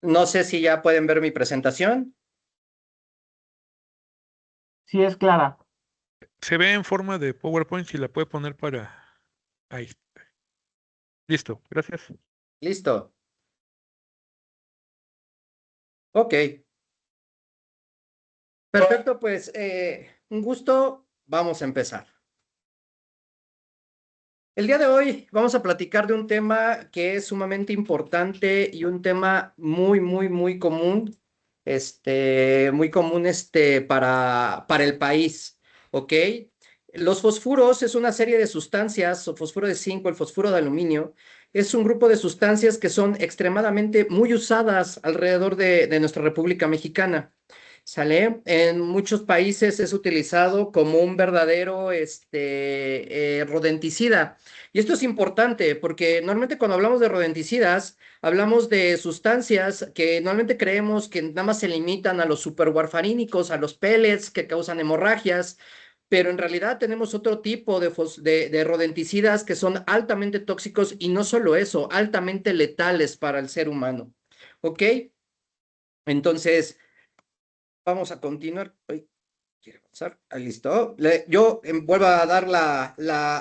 No sé si ya pueden ver mi presentación. Sí es clara. Se ve en forma de PowerPoint si la puede poner para... Ahí. Listo, gracias. Listo. Ok. Perfecto, pues un gusto. Vamos a empezar. El día de hoy vamos a platicar de un tema que es sumamente importante y un tema muy común, para el país, ¿ok? Los fosfuros es una serie de sustancias, o fosfuro de zinc o el fosfuro de aluminio, es un grupo de sustancias que son extremadamente muy usadas alrededor de nuestra República Mexicana. ¿Sale? En muchos países es utilizado como un verdadero rodenticida. Y esto es importante porque normalmente cuando hablamos de rodenticidas, hablamos de sustancias que normalmente creemos que nada más se limitan a los superwarfarínicos, a los pellets que causan hemorragias, pero en realidad tenemos otro tipo de rodenticidas que son altamente tóxicos y no solo eso, altamente letales para el ser humano. ¿Ok? Entonces, vamos a continuar. Ay, quiero avanzar. Ahí listo. Yo vuelvo a dar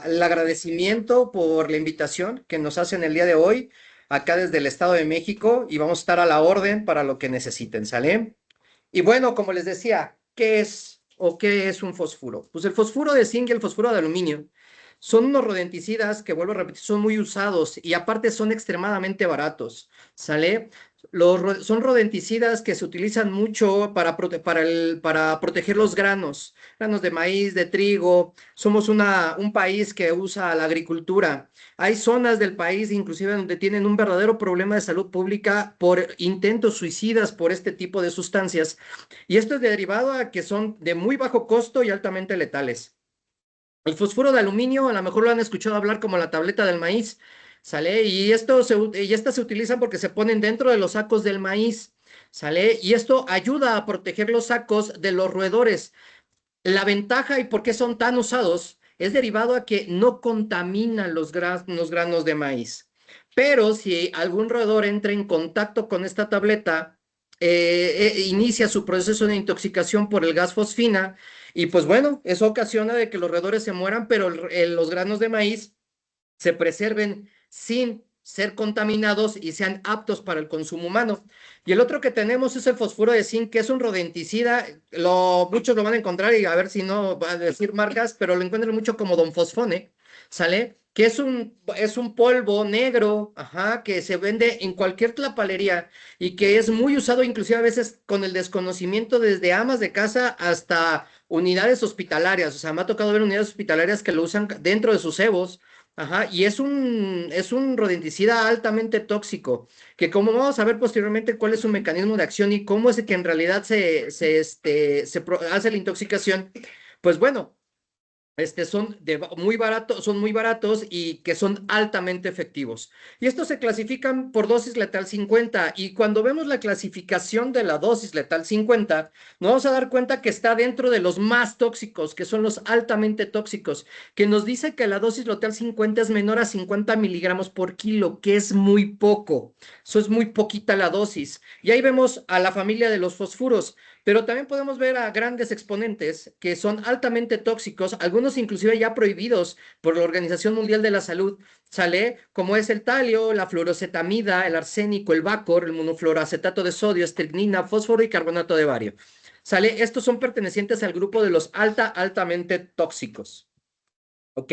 el agradecimiento por la invitación que nos hacen el día de hoy, acá desde el Estado de México, y vamos a estar a la orden para lo que necesiten, ¿sale? Y bueno, como les decía, qué es un fosfuro? Pues el fosfuro de zinc y el fosfuro de aluminio son unos rodenticidas que, vuelvo a repetir, son muy usados y aparte son extremadamente baratos, ¿sale? Son rodenticidas que se utilizan mucho para proteger los granos de maíz, de trigo. Somos un país que usa la agricultura. Hay zonas del país, inclusive, donde tienen un verdadero problema de salud pública por intentos suicidas por este tipo de sustancias. Y esto es derivado a que son de muy bajo costo y altamente letales. El fosfuro de aluminio, a lo mejor lo han escuchado hablar como la tableta del maíz, ¿sale? Y estas se utilizan porque se ponen dentro de los sacos del maíz, ¿sale? Y esto ayuda a proteger los sacos de los roedores. La ventaja y por qué son tan usados es derivado a que no contaminan los granos de maíz. Pero si algún roedor entra en contacto con esta tableta, inicia su proceso de intoxicación por el gas fosfina y pues bueno, eso ocasiona de que los roedores se mueran, pero los granos de maíz se preserven sin ser contaminados y sean aptos para el consumo humano. Y el otro que tenemos es el fosfuro de zinc, que es un rodenticida. Muchos lo van a encontrar y a ver si no va a decir marcas, pero lo encuentran mucho como Don Fosfone, ¿sale? Que es un polvo negro, ajá, que se vende en cualquier tlapalería y que es muy usado inclusive a veces con el desconocimiento desde amas de casa hasta unidades hospitalarias. O sea, me ha tocado ver unidades hospitalarias que lo usan dentro de sus cebos. Ajá, y es un rodenticida altamente tóxico, que como vamos a ver posteriormente cuál es su mecanismo de acción y cómo es que en realidad hace la intoxicación, pues bueno, son muy baratos y que son altamente efectivos. Y estos se clasifican por dosis letal 50. Y cuando vemos la clasificación de la dosis letal 50, nos vamos a dar cuenta que está dentro de los más tóxicos, que son los altamente tóxicos, que nos dice que la dosis letal 50 es menor a 50 miligramos por kilo, que es muy poco. Eso es muy poquita la dosis. Y ahí vemos a la familia de los fosfuros. Pero también podemos ver a grandes exponentes que son altamente tóxicos, algunos inclusive ya prohibidos por la Organización Mundial de la Salud, ¿sale? Como es el talio, la fluorocetamida, el arsénico, el bacor, el monofluoroacetato de sodio, estricnina, fósforo y carbonato de bario. ¿Sale? Estos son pertenecientes al grupo de los altamente tóxicos. ¿Ok?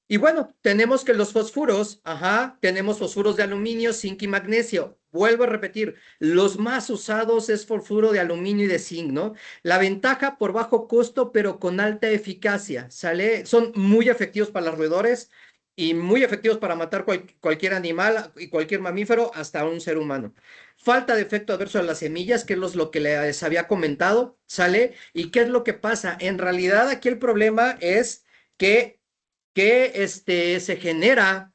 Y bueno, tenemos que los fosfuros, ajá, tenemos fosfuros de aluminio, zinc y magnesio. Vuelvo a repetir, los más usados es fosfuro de aluminio y de zinc, ¿no? La ventaja por bajo costo, pero con alta eficacia, ¿sale? Son muy efectivos para los roedores y muy efectivos para matar cualquier animal y cualquier mamífero, hasta un ser humano. Falta de efecto adverso a las semillas, que es lo que les había comentado, ¿sale? ¿Y qué es lo que pasa? En realidad aquí el problema es que se genera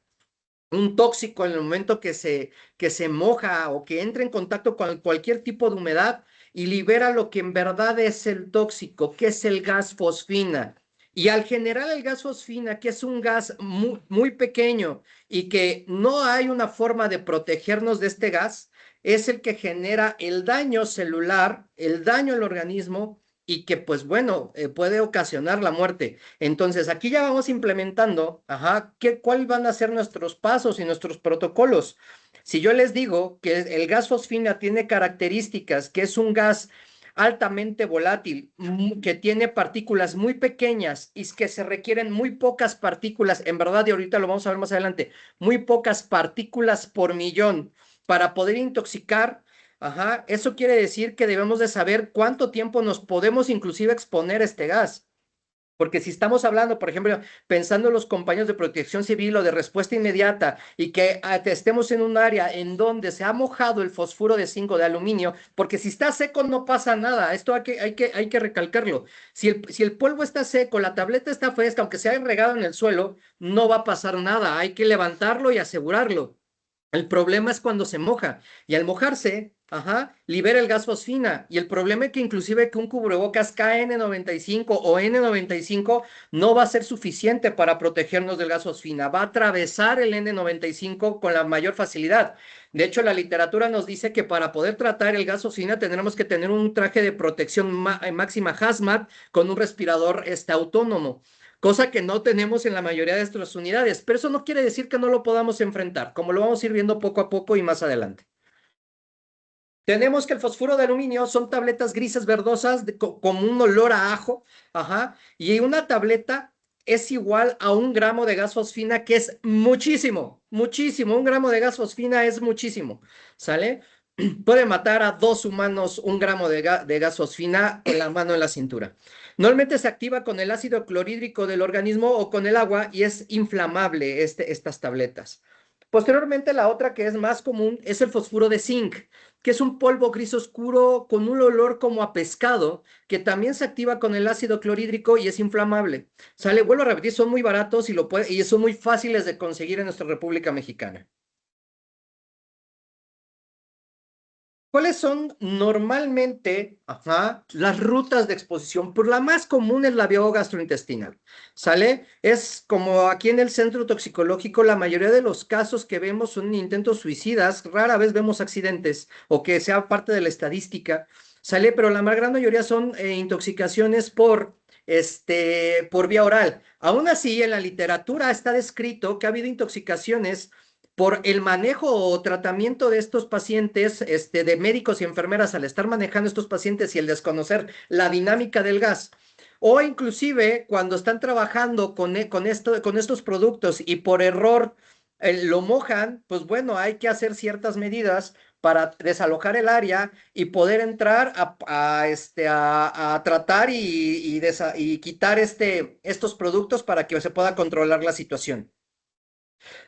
un tóxico en el momento que se moja o que entra en contacto con cualquier tipo de humedad y libera lo que en verdad es el tóxico, que es el gas fosfina. Y al generar el gas fosfina, que es un gas muy pequeño y que no hay una forma de protegernos de este gas, es el que genera el daño celular, el daño al organismo y que, pues bueno, puede ocasionar la muerte. Entonces, aquí ya vamos implementando, ajá, ¿cuáles van a ser nuestros pasos y nuestros protocolos? Si yo les digo que el gas fosfina tiene características, que es un gas altamente volátil, que tiene partículas muy pequeñas y que se requieren muy pocas partículas, en verdad, y ahorita lo vamos a ver más adelante, muy pocas partículas por millón para poder intoxicar. Ajá, eso quiere decir que debemos de saber cuánto tiempo nos podemos inclusive exponer a este gas. Porque si estamos hablando, por ejemplo, pensando en los compañeros de protección civil o de respuesta inmediata y que estemos en un área en donde se ha mojado el fosfuro de zinc o de aluminio, porque si está seco no pasa nada, esto hay que recalcarlo. Si el polvo está seco, la tableta está fresca, aunque se haya regado en el suelo, no va a pasar nada, hay que levantarlo y asegurarlo. El problema es cuando se moja y al mojarse, ajá, libera el gas fosfina y el problema es que inclusive que un cubrebocas KN95 o N95 no va a ser suficiente para protegernos del gas fosfina, va a atravesar el N95 con la mayor facilidad. De hecho, la literatura nos dice que para poder tratar el gas fosfina tendremos que tener un traje de protección máxima hazmat con un respirador autónomo, cosa que no tenemos en la mayoría de nuestras unidades, pero eso no quiere decir que no lo podamos enfrentar, como lo vamos a ir viendo poco a poco y más adelante. Tenemos que el fosfuro de aluminio son tabletas grises verdosas como un olor a ajo, ajá, y una tableta es igual a 1 gramo de gas fosfina, que es muchísimo, muchísimo. 1 gramo de gas fosfina es muchísimo, ¿sale? Puede matar a 2 humanos 1 gramo de gas fosfina en la mano, en la cintura. Normalmente se activa con el ácido clorhídrico del organismo o con el agua y es inflamable estas tabletas. Posteriormente, la otra que es más común es el fosfuro de zinc, que es un polvo gris oscuro con un olor como a pescado, que también se activa con el ácido clorhídrico y es inflamable. Sale, vuelvo a repetir, son muy baratos y son muy fáciles de conseguir en nuestra República Mexicana. ¿Cuáles son normalmente, ajá, las rutas de exposición? Pues la más común es la vía gastrointestinal, ¿sale? Es como aquí en el centro toxicológico, la mayoría de los casos que vemos son intentos suicidas, rara vez vemos accidentes o que sea parte de la estadística, ¿sale? Pero la más gran mayoría son intoxicaciones por vía oral. Aún así, en la literatura está descrito que ha habido intoxicaciones por el manejo o tratamiento de estos pacientes, de médicos y enfermeras al estar manejando estos pacientes y el desconocer la dinámica del gas, o inclusive cuando están trabajando con estos productos y por error lo mojan, pues bueno, hay que hacer ciertas medidas para desalojar el área y poder entrar a tratar y quitar estos productos para que se pueda controlar la situación.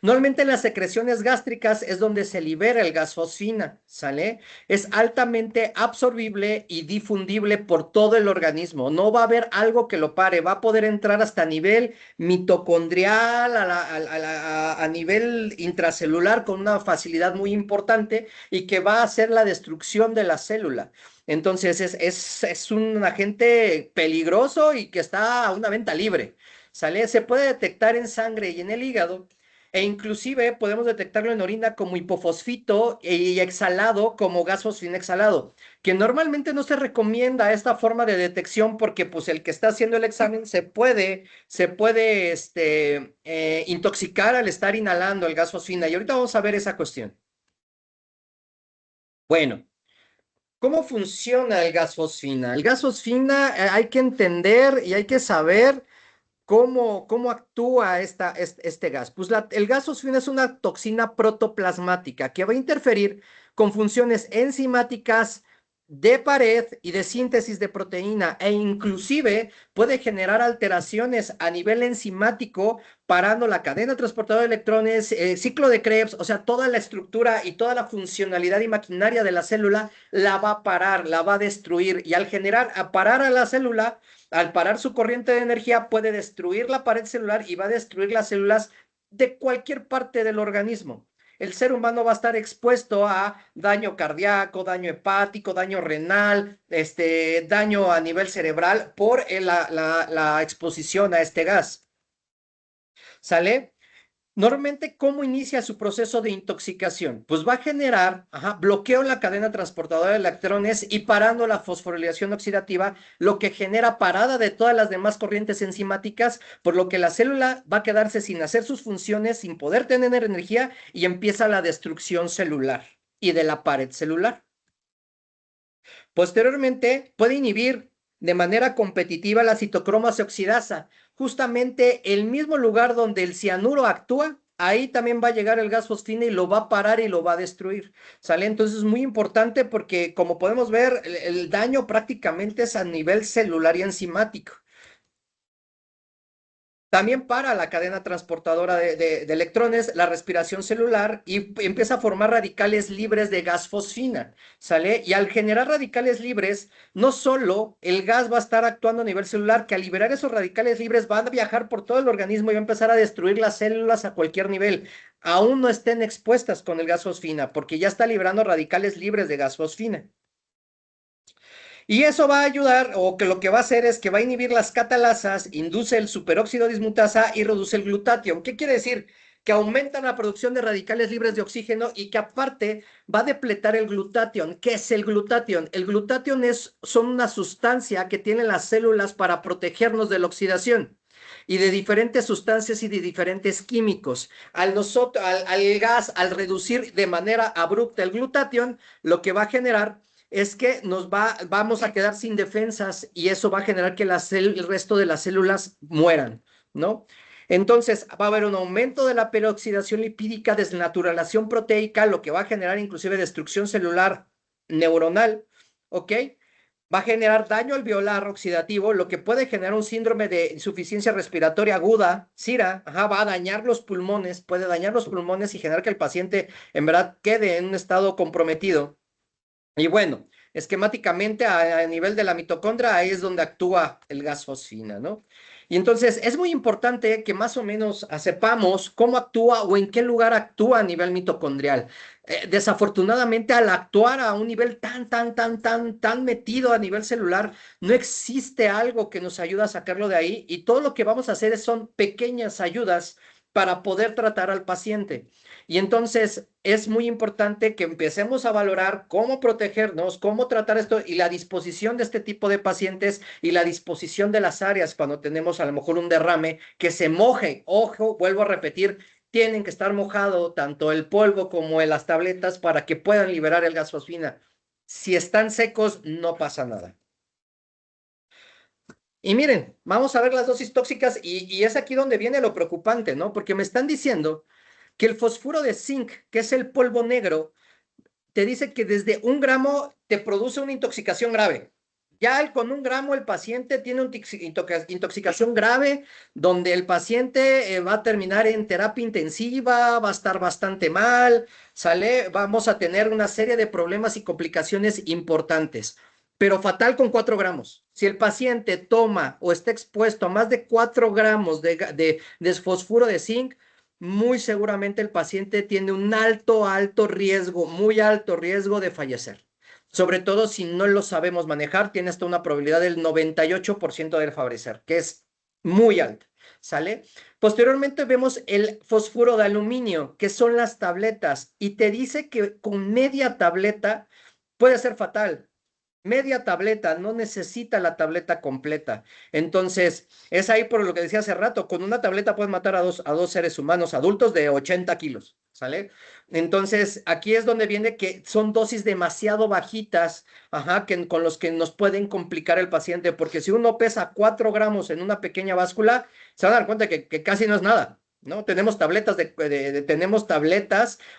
Normalmente en las secreciones gástricas es donde se libera el gas fosfina, ¿sale? Es altamente absorbible y difundible por todo el organismo. No va a haber algo que lo pare, va a poder entrar hasta nivel mitocondrial, a nivel intracelular con una facilidad muy importante y que va a hacer la destrucción de la célula. Entonces es un agente peligroso y que está a una venta libre, ¿sale? Se puede detectar en sangre y en el hígado e inclusive podemos detectarlo en orina como hipofosfito y exhalado como gas fosfina exhalado, que normalmente no se recomienda esta forma de detección porque pues el que está haciendo el examen se puede intoxicar al estar inhalando el gas fosfina. Y ahorita vamos a ver esa cuestión. Bueno, ¿cómo funciona el gas fosfina? El gas fosfina hay que entender y hay que saber ¿cómo actúa este gas? Pues el gas fosfina es una toxina protoplasmática que va a interferir con funciones enzimáticas de pared y de síntesis de proteína e inclusive puede generar alteraciones a nivel enzimático, parando la cadena transportadora de electrones, ciclo de Krebs, o sea, toda la estructura y toda la funcionalidad y maquinaria de la célula la va a parar, la va a destruir y a parar a la célula, al parar su corriente de energía, puede destruir la pared celular y va a destruir las células de cualquier parte del organismo. El ser humano va a estar expuesto a daño cardíaco, daño hepático, daño renal, daño a nivel cerebral por la exposición a este gas. ¿Sale? Normalmente, ¿cómo inicia su proceso de intoxicación? Pues va a generar bloqueo en la cadena transportadora de electrones y parando la fosforilación oxidativa, lo que genera parada de todas las demás corrientes enzimáticas, por lo que la célula va a quedarse sin hacer sus funciones, sin poder tener energía y empieza la destrucción celular y de la pared celular. Posteriormente, puede inhibir de manera competitiva la citocromasa oxidasa, justamente el mismo lugar donde el cianuro actúa, ahí también va a llegar el gas fosfina y lo va a parar y lo va a destruir, ¿sale? Entonces es muy importante porque, como podemos ver, el daño prácticamente es a nivel celular y enzimático. También para la cadena transportadora de electrones, la respiración celular y empieza a formar radicales libres de gas fosfina, ¿sale? Y al generar radicales libres, no solo el gas va a estar actuando a nivel celular, que al liberar esos radicales libres van a viajar por todo el organismo y va a empezar a destruir las células a cualquier nivel. Aún no estén expuestas con el gas fosfina, porque ya está liberando radicales libres de gas fosfina. Y eso va a ayudar, o que lo que va a hacer es que va a inhibir las catalasas, induce el superóxido dismutasa y reduce el glutatión. ¿Qué quiere decir? Que aumenta la producción de radicales libres de oxígeno y que aparte va a depletar el glutatión. ¿Qué es el glutatión? El glutatión son una sustancia que tienen las células para protegernos de la oxidación y de diferentes sustancias y de diferentes químicos. Al gas, al reducir de manera abrupta el glutatión, lo que va a generar es que vamos a quedar sin defensas y eso va a generar que el resto de las células mueran, ¿no? Entonces va a haber un aumento de la peroxidación lipídica, desnaturalización proteica, lo que va a generar inclusive destrucción celular neuronal, ¿ok? Va a generar daño alveolar oxidativo, lo que puede generar un síndrome de insuficiencia respiratoria aguda, SIRA, va a dañar los pulmones, puede dañar los pulmones y generar que el paciente en verdad quede en un estado comprometido. Y bueno, esquemáticamente a nivel de la mitocondria, ahí es donde actúa el gas fosfina, ¿no? Y entonces es muy importante que más o menos sepamos cómo actúa o en qué lugar actúa a nivel mitocondrial. Desafortunadamente, al actuar a un nivel tan metido a nivel celular, no existe algo que nos ayude a sacarlo de ahí y todo lo que vamos a hacer son pequeñas ayudas para poder tratar al paciente. Y entonces es muy importante que empecemos a valorar cómo protegernos, cómo tratar esto y la disposición de este tipo de pacientes y la disposición de las áreas cuando tenemos a lo mejor un derrame, que se moje. Ojo, vuelvo a repetir, tienen que estar mojado tanto el polvo como las tabletas para que puedan liberar el gas fosfina. Si están secos, no pasa nada. Y miren, vamos a ver las dosis tóxicas y es aquí donde viene lo preocupante, ¿no? Porque me están diciendo que el fosfuro de zinc, que es el polvo negro, te dice que desde 1 gramo te produce una intoxicación grave. Ya con 1 gramo el paciente tiene una intoxicación grave, donde el paciente va a terminar en terapia intensiva, va a estar bastante mal, ¿sale? Vamos a tener una serie de problemas y complicaciones importantes, pero fatal con 4 gramos. Si el paciente toma o está expuesto a más de 4 gramos de fosfuro de zinc, muy seguramente el paciente tiene un alto riesgo, muy alto riesgo de fallecer. Sobre todo si no lo sabemos manejar, tiene hasta una probabilidad del 98% de fallecer, que es muy alta, ¿sale? Posteriormente vemos el fosfuro de aluminio, que son las tabletas, y te dice que con media tableta puede ser fatal. Media tableta, no necesita la tableta completa. Entonces, es ahí por lo que decía hace rato, con una tableta puedes matar a dos seres humanos adultos de 80 kilos, ¿sale? Entonces, aquí es donde viene que son dosis demasiado bajitas, con los que nos pueden complicar el paciente, porque si uno pesa 4 gramos en una pequeña báscula, se van a dar cuenta que casi no es nada. ¿No? Tenemos tabletas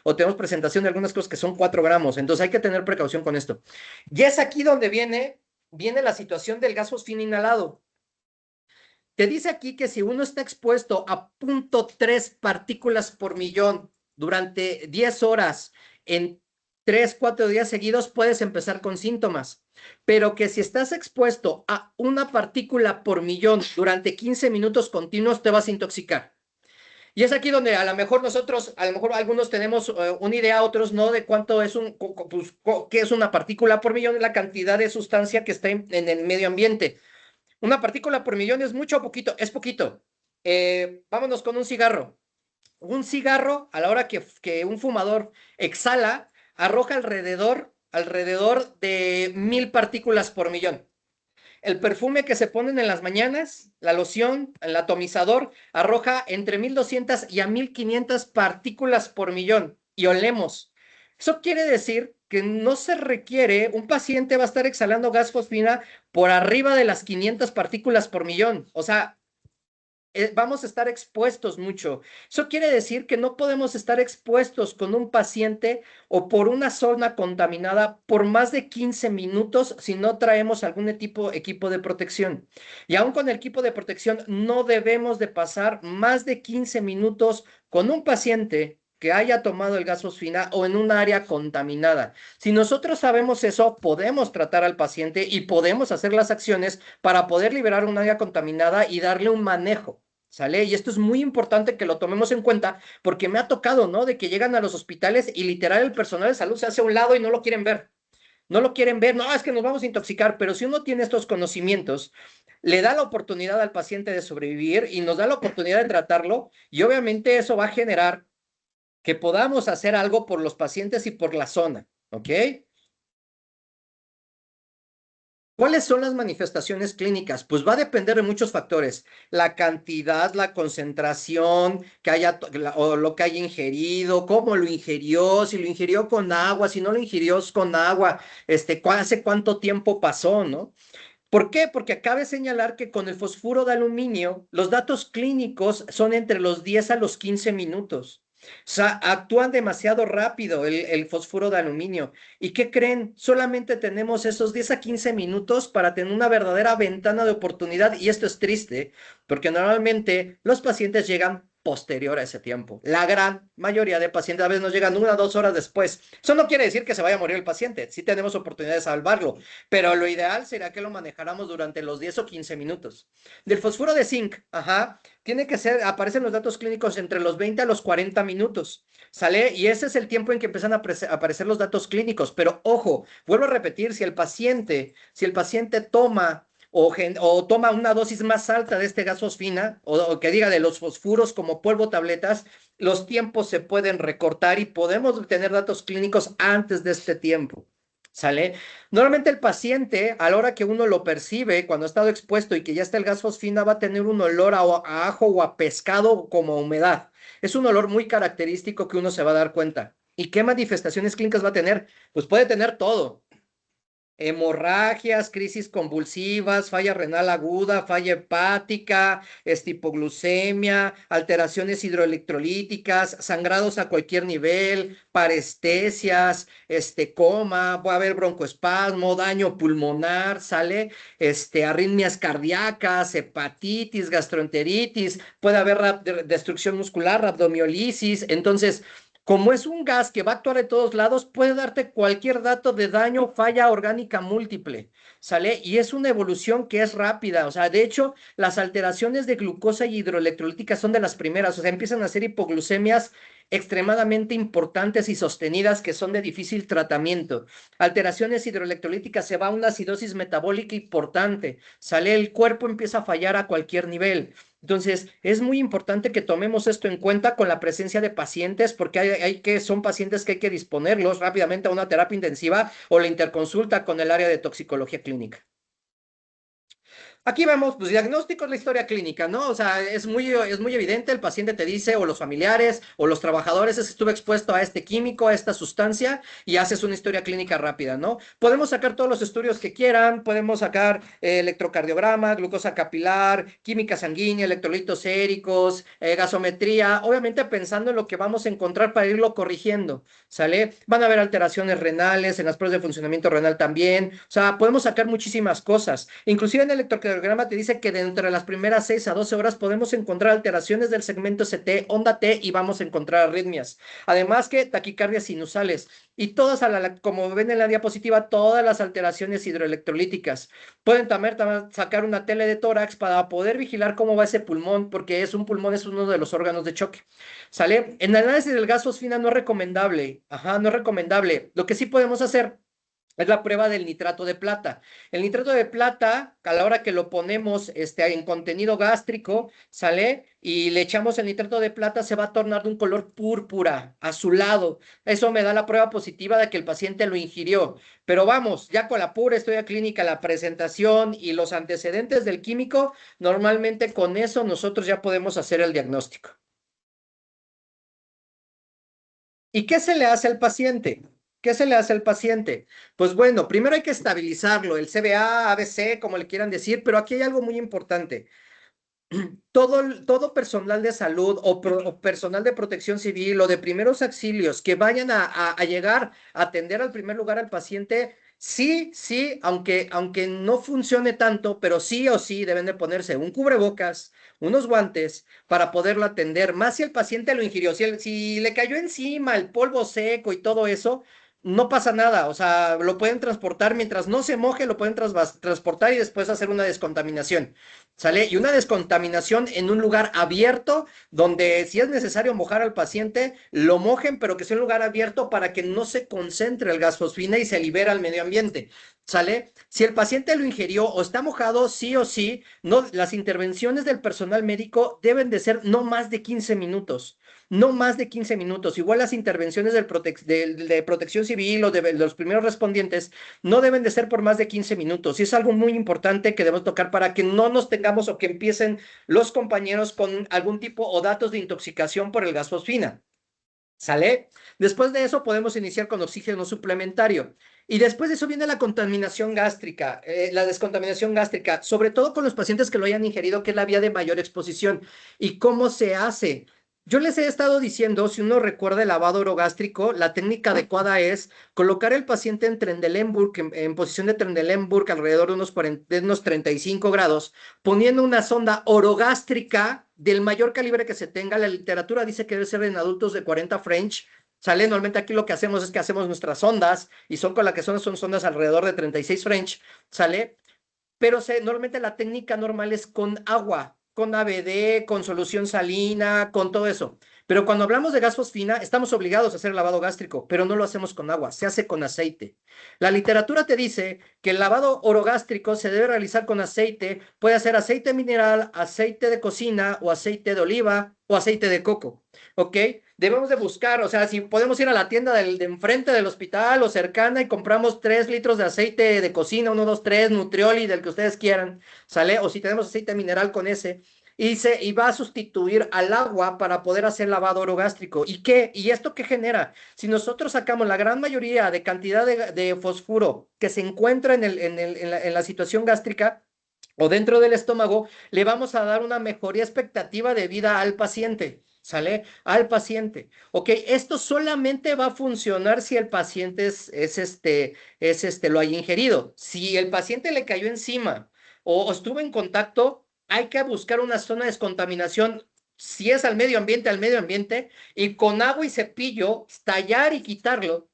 o tenemos presentación de algunas cosas que son 4 gramos, entonces hay que tener precaución con esto. Y es aquí donde viene la situación del gas fosfino inhalado. Te dice aquí que si uno está expuesto a 0.3 partículas por millón durante 10 horas en 3, 4 días seguidos, puedes empezar con síntomas. Pero que si estás expuesto a una partícula por millón durante 15 minutos continuos, te vas a intoxicar. Y es aquí donde a lo mejor nosotros, a lo mejor algunos tenemos una idea, otros no, de cuánto es qué es una partícula por millón, la cantidad de sustancia que está en el medio ambiente. Una partícula por millón es mucho o poquito, es poquito. Vámonos con un cigarro. un cigarro, a la hora que un fumador exhala, arroja alrededor de 1000 partículas por millón. El perfume que se ponen en las mañanas, la loción, el atomizador, arroja entre 1200 y a 1500 partículas por millón y olemos. Eso quiere decir que no se requiere, un paciente va a estar exhalando gas fosfina por arriba de las 500 partículas por millón. O sea, vamos a estar expuestos mucho. Eso quiere decir que no podemos estar expuestos con un paciente o por una zona contaminada por más de 15 minutos si no traemos algún equipo de protección. Y aún con el equipo de protección no debemos de pasar más de 15 minutos con un paciente que haya tomado el gas fosfina o en un área contaminada. Si nosotros sabemos eso, podemos tratar al paciente y podemos hacer las acciones para poder liberar un área contaminada y darle un manejo. ¿Sale? Y esto es muy importante que lo tomemos en cuenta porque me ha tocado, ¿no? De que llegan a los hospitales y literal el personal de salud se hace a un lado y no lo quieren ver. No lo quieren ver, no, es que nos vamos a intoxicar, pero si uno tiene estos conocimientos, le da la oportunidad al paciente de sobrevivir y nos da la oportunidad de tratarlo y obviamente eso va a generar que podamos hacer algo por los pacientes y por la zona, ¿ok? ¿Cuáles son las manifestaciones clínicas? Pues va a depender de muchos factores. La cantidad, la concentración que haya o lo que haya ingerido, cómo lo ingirió, si lo ingirió con agua, si no lo ingirió con agua, hace cuánto tiempo pasó, ¿no? ¿Por qué? Porque cabe señalar que con el fosfuro de aluminio, los datos clínicos son entre los 10 a los 15 minutos. O sea, actúan demasiado rápido el fosfuro de aluminio. ¿Y qué creen? Solamente tenemos esos 10 a 15 minutos para tener una verdadera ventana de oportunidad. Y esto es triste, porque normalmente los pacientes llegan posterior a ese tiempo. La gran mayoría de pacientes a veces nos llegan 1 o 2 horas después. Eso no quiere decir que se vaya a morir el paciente. Sí tenemos oportunidad de salvarlo, pero lo ideal sería que lo manejáramos durante los 10 o 15 minutos. Del fosfuro de zinc, tiene que ser, aparecen los datos clínicos entre los 20 a los 40 minutos, ¿sale? Y ese es el tiempo en que empiezan a aparecer los datos clínicos, pero ojo, vuelvo a repetir, si el paciente toma o toma una dosis más alta de este gas fosfina, o que diga de los fosfuros como polvo tabletas, los tiempos se pueden recortar y podemos tener datos clínicos antes de este tiempo. ¿Sale? Normalmente el paciente, a la hora que uno lo percibe, cuando ha estado expuesto y que ya está el gas fosfina, va a tener un olor a ajo o a pescado como humedad. Es un olor muy característico que uno se va a dar cuenta. ¿Y qué manifestaciones clínicas va a tener? Pues puede tener todo. Hemorragias, crisis convulsivas, falla renal aguda, falla hepática, hipoglucemia, alteraciones hidroelectrolíticas, sangrados a cualquier nivel, parestesias, coma, puede haber broncoespasmo, daño pulmonar, ¿sale? Arritmias cardíacas, hepatitis, gastroenteritis, puede haber destrucción muscular, rabdomiolisis. Entonces, como es un gas que va a actuar de todos lados, puede darte cualquier dato de daño, falla orgánica múltiple, ¿sale? Y es una evolución que es rápida, o sea, de hecho, las alteraciones de glucosa y hidroelectrolítica son de las primeras, o sea, empiezan a ser hipoglucemias extremadamente importantes y sostenidas que son de difícil tratamiento. Alteraciones hidroelectrolíticas, se va a una acidosis metabólica importante, ¿sale? El cuerpo empieza a fallar a cualquier nivel. Entonces, es muy importante que tomemos esto en cuenta con la presencia de pacientes, porque son pacientes que hay que disponerlos rápidamente a una terapia intensiva o la interconsulta con el área de toxicología clínica. Aquí vemos, pues, diagnósticos, la historia clínica, ¿no? O sea, es muy evidente, el paciente te dice, o los familiares, o los trabajadores, es que estuve expuesto a este químico, a esta sustancia, y haces una historia clínica rápida, ¿no? Podemos sacar todos los estudios que quieran, podemos sacar electrocardiograma, glucosa capilar, química sanguínea, electrolitos séricos, gasometría, obviamente pensando en lo que vamos a encontrar para irlo corrigiendo, ¿sale? Van a haber alteraciones renales, en las pruebas de funcionamiento renal también, o sea, podemos sacar muchísimas cosas, inclusive en el electrocardiograma te dice que dentro de las primeras 6 a 12 horas podemos encontrar alteraciones del segmento ST, onda T, y vamos a encontrar arritmias. Además que taquicardias sinusales y todas, como ven en la diapositiva, todas las alteraciones hidroelectrolíticas. Pueden también sacar una tele de tórax para poder vigilar cómo va ese pulmón, porque un pulmón es uno de los órganos de choque. ¿Sale? En el análisis del gas fosfina no es recomendable. No es recomendable. Lo que sí podemos hacer Es la prueba del nitrato de plata. El nitrato de plata, a la hora que lo ponemos en contenido gástrico, sale y le echamos el nitrato de plata, se va a tornar de un color púrpura, azulado. Eso me da la prueba positiva de que el paciente lo ingirió. Pero vamos, ya con la pura historia clínica, la presentación y los antecedentes del químico, normalmente con eso nosotros ya podemos hacer el diagnóstico. ¿Y qué se le hace al paciente? ¿Qué se le hace al paciente? Pues bueno, primero hay que estabilizarlo, el CBA, ABC, como le quieran decir, pero aquí hay algo muy importante. Todo personal de salud o personal de protección civil o de primeros auxilios que vayan a llegar a atender al primer lugar al paciente, sí, sí, aunque no funcione tanto, pero sí o sí deben de ponerse un cubrebocas, unos guantes para poderlo atender, más si el paciente lo ingirió, si le cayó encima el polvo seco y todo eso. No pasa nada, o sea, lo pueden transportar mientras no se moje, lo pueden transportar y después hacer una descontaminación. ¿Sale? Y una descontaminación en un lugar abierto, donde si es necesario mojar al paciente, lo mojen, pero que sea un lugar abierto para que no se concentre el gas fosfina y se libera al medio ambiente. ¿Sale? Si el paciente lo ingirió o está mojado, sí o sí, no, las intervenciones del personal médico deben de ser no más de 15 minutos. No más de 15 minutos. Igual las intervenciones de protección civil o de los primeros respondientes no deben de ser por más de 15 minutos. Y es algo muy importante que debemos tocar para que no nos tengamos o que empiecen los compañeros con algún tipo o datos de intoxicación por el gas fosfina. ¿Sale? Después de eso podemos iniciar con oxígeno suplementario. Y después de eso viene la contaminación gástrica, la descontaminación gástrica, sobre todo con los pacientes que lo hayan ingerido, que es la vía de mayor exposición. ¿Y cómo se hace? Yo les he estado diciendo, si uno recuerda el lavado orogástrico, la técnica adecuada es colocar el paciente en Trendelenburg, en posición de Trendelenburg, alrededor de unos 35 grados, poniendo una sonda orogástrica del mayor calibre que se tenga. La literatura dice que debe ser en adultos de 40 French. Sale, normalmente aquí lo que hacemos es que hacemos nuestras sondas y son con la que son sondas alrededor de 36 French, sale, pero normalmente la técnica normal es con agua, con ABD, con solución salina, con todo eso. Pero cuando hablamos de gas fosfina, estamos obligados a hacer el lavado gástrico, pero no lo hacemos con agua, se hace con aceite. La literatura te dice que el lavado orogástrico se debe realizar con aceite, puede ser aceite mineral, aceite de cocina o aceite de oliva o aceite de coco, ¿ok? Debemos de buscar, o sea, si podemos ir a la tienda de enfrente del hospital o cercana y compramos 3 litros de aceite de cocina, 1, 2, 3, Nutrioli, del que ustedes quieran, ¿sale? O si tenemos aceite mineral con ese, y va a sustituir al agua para poder hacer lavado orogástrico. ¿Y qué? ¿Y esto qué genera? Si nosotros sacamos la gran mayoría de cantidad de fosfuro que se encuentra en la situación gástrica, o dentro del estómago, le vamos a dar una mejoría expectativa de vida al paciente. ¿Sale? Al paciente. Ok, esto solamente va a funcionar si el paciente lo haya ingerido. Si el paciente le cayó encima o estuvo en contacto, hay que buscar una zona de descontaminación. Si es al medio ambiente, y con agua y cepillo, tallar y quitarlo.